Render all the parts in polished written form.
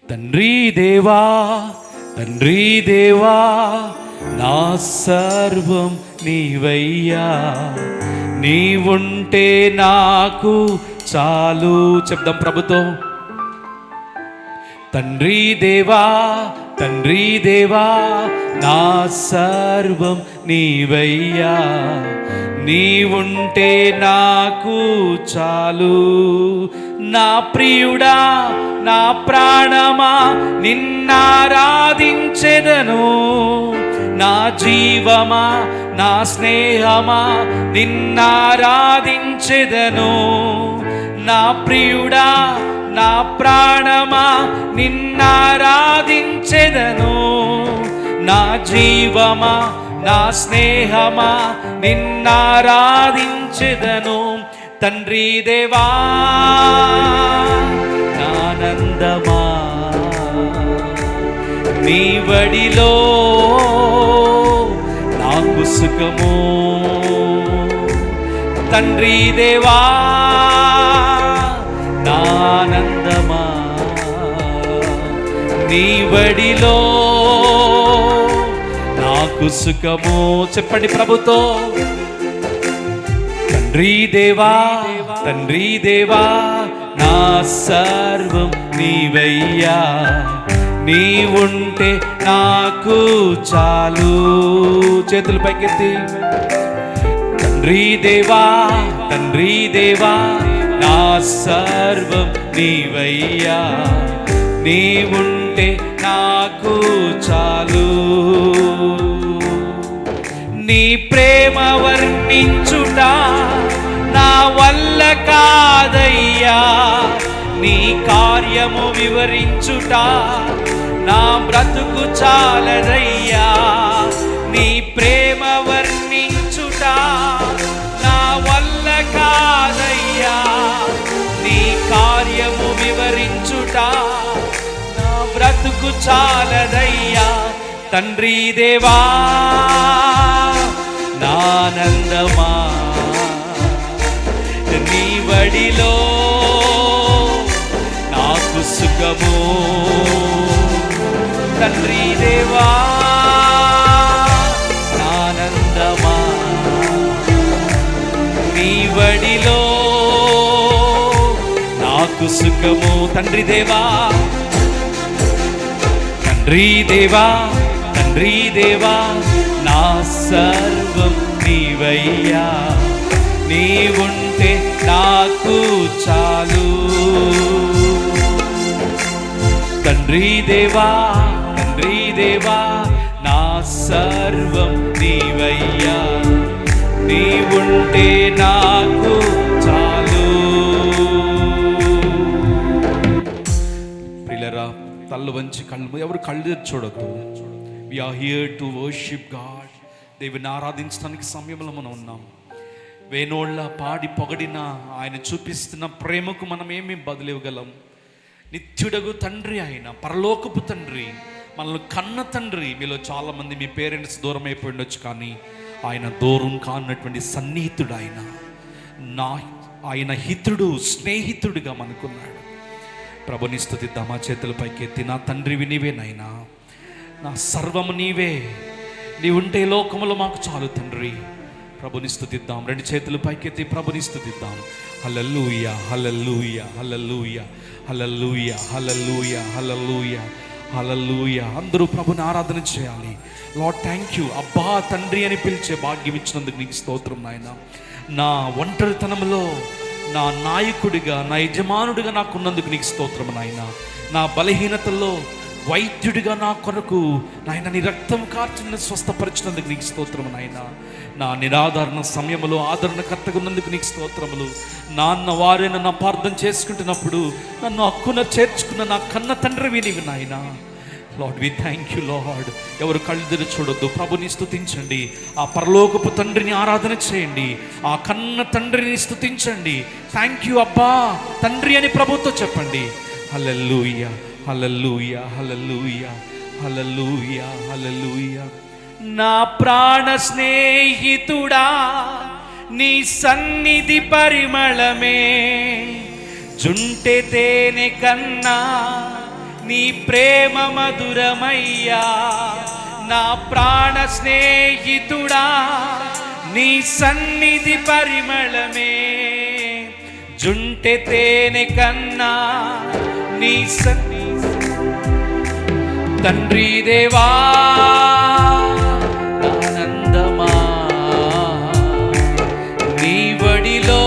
తండ్రి దేవా, తండ్రి దేవా, నా సర్వం నీవయ్యా, నీవుంటే నాకు చాలు. చెప్దాం ప్రభుతో. తండ్రి దేవా, తండ్రి దేవా, నా సర్వం నీవయ్యా, నీవుంటే నాకు చాలు. నా ప్రియుడా, నా ప్రాణమా, నిన్నారాధించెదను. నా జీవమా, నా స్నేహమా, నిన్నారాధించెదను. నా ప్రియుడా, నా ప్రాణమా, నిన్నారాధించెదను. నా జీవమా, నా స్నేహమా, నిన్నారాధించెదను. తండ్రి దేవా, నానందమా, నీ వడిలో నాకు సుఖము. తండ్రి దేవా, నానందమా, నీ వడిలో నాకు సుఖము. చెప్పండి ప్రభుతో. తండ్రి దేవా, తండ్రి దేవా, నా సర్వం నీవయ్యా, నీవుంటే నాకు చాలు. చేతులు పైకెత్తి. తండ్రి దేవా, తండ్రి దేవా, నా సర్వం నీవయ్యా, నీవుంటే నాకు చాలు. నీ ప్రేమ వర్ణించుట నా వల్ల కాదయ్యా, నీ కార్యము వివరించుట నా బ్రతుకు చాలదయ్యా. నీ ప్రేమ వర్ణించుట నా వల్ల కాదయ్యా, నీ కార్యము వివరించుట నా బ్రతుకు చాలదయ్యా. తండ్రి దేవా, నానందమా, నీ వడిలో నాకు సుఖము. తండ్రి దేవా, నానందమా, నీ వడిలో నాకు సుఖము. తండ్రి దేవా, తండ్రి దేవా, తండ్రి దేవా, నా సర్వం నీవయ్యా, నీవుంటే నాకు చాలు. తండ్రి దేవా, తండ్రి దేవా, నా సర్వం నీవయ్యా, నీవుంటే నాకు చాలు. ప్రియులారా, తల్లు వంచి కళ్ళు, ఎవరు కళ్ళు చూడొద్దు. We are here to worship God. దేవుని ఆరాధించడానికి సమయంలో మనం ఉన్నాం. వేణోళ్ళ పాడి పొగడిన ఆయన చూపిస్తున్న ప్రేమకు మనం ఏమి బదులివ్వగలం? నిత్యుడగు తండ్రి ఆయన, పరలోకపు తండ్రి, మనల్ని కన్న తండ్రి. మీలో చాలామంది మీ పేరెంట్స్ దూరం అయిపోయి ఉండొచ్చు, కానీ ఆయన దూరం కానటువంటి సన్నిహితుడు ఆయన. ఆయన హితుడు, స్నేహితుడిగా మనకున్నాడు. ప్రభుని స్తుతిద్దామా? చేతుల పైకి ఎత్తి. నా తండ్రివి నీవే నాయనా, నా సర్వము నీవే, నీవుంటే లోకములో మాకు చాలు తండ్రి. ప్రభుని స్తుతిద్దాం. రెండు చేతులు పైకెత్తి ప్రభుని స్తుతిద్దాం. హల్లెలూయా, హల్లెలూయా, హల్లెలూయా, హల్లెలూయా, హల్లెలూయా, హల్లెలూయా, హల్లెలూయా. అందరూ ప్రభుని ఆరాధన చేయాలి. Lord thank you. అబ్బా తండ్రి అని పిలిచే భాగ్యం ఇచ్చినందుకు నీకు స్తోత్రం నాయన. నా ఒంటరితనంలో నా నాయకుడిగా, నా యజమానుడిగా నాకున్నందుకు నీకు స్తోత్రం నాయన. నా బలహీనతల్లో వైద్యుడిగా నా కొరకు నాయన నీ రక్తం కార్చిన స్వస్థపరిచినందుకు నీకు స్తోత్రము నాయన. నా నిరాదరణ సమయంలో ఆదరణకర్తగా ఉన్నందుకు నీకు స్తోత్రములు. నాన్న వారైన నా ప్రార్థన చేసుకుంటున్నప్పుడు నన్ను హక్కున చేర్చుకున్న నా కన్న తండ్రివి నీవు నాయన. Lord we thank you Lord. ఎవరు కళ్ళెదురు చూడొద్దు, ప్రభుని స్తుతించండి. ఆ పరలోకపు తండ్రిని ఆరాధన చేయండి, ఆ కన్న తండ్రిని స్తుతించండి. థ్యాంక్ యూ అబ్బా తండ్రి అని ప్రభుతో చెప్పండి. హల్లెలూయా, హల్లెలూయా, హల్లెలూయా, హల్లెలూయా, హల్లెలూయా. నా ప్రాణ స్నేహితుడా, నీ సన్నిధి పరిమళమే జుంటె తేనె కన్నా నీ ప్రేమ మధురమయ్యా, నా ప్రాణ స్నేహితుడా, నీ సన్నిధి పరిమళమే జుంటె తేనె కన్నా నీ తండ్రి దేవా ఆనందమా, నీ వడిలో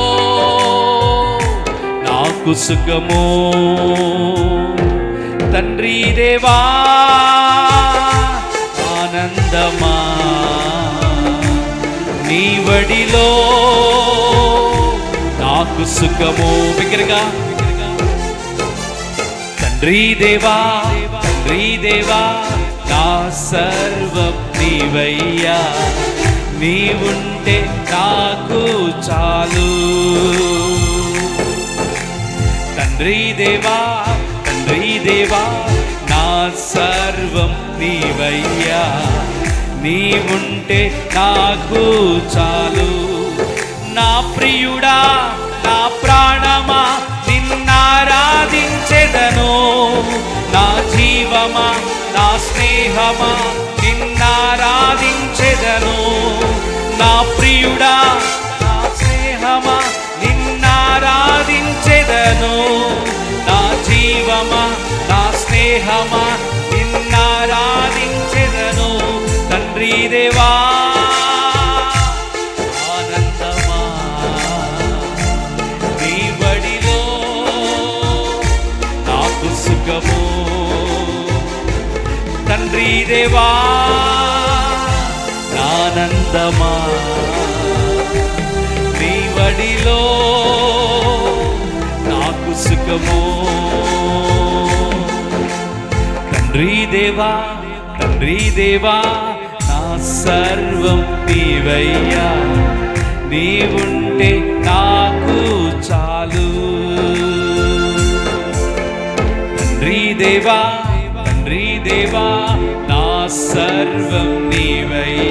నాకు సుఖము. తండ్రి దేవా ఆనందమా, నీ వడిలో నాకు సుఖము. బిగ్గరగా తండ్రి దేవా, తండ్రి దేవా నా సర్వం నీవయ్యా, నీవుంటే నాకు చాలు. తండ్రి దేవా, తండ్రి దేవా నా సర్వం నీవయ్యా, నీవుంటే నాకు చాలు. నా ప్రియుడా, నా ప్రాణమా నిన్నారాధించెదను, నా జీవమా, నా స్నేహమా నిన్నారాధించెదను. నా ప్రియుడా, నా స్నేహమా నిన్నారాధించెదను, నా జీవమా, నా స్నేహమా నిన్నారాధించెదను. తండ్రి దేవా ఆనందమా, నీ బడిలో నాకు సుఖము. తండ్రి దేవా ఆనందమా, నీ బడిలో నాకు సుఖము. తండ్రి దేవా, తండ్రి దేవా నా సర్వం నీవయ్యా, నీవుంటే నాకు చాలు. తండ్రి దేవా, తండ్రి దేవా నా సర్వం నీవయ్యా,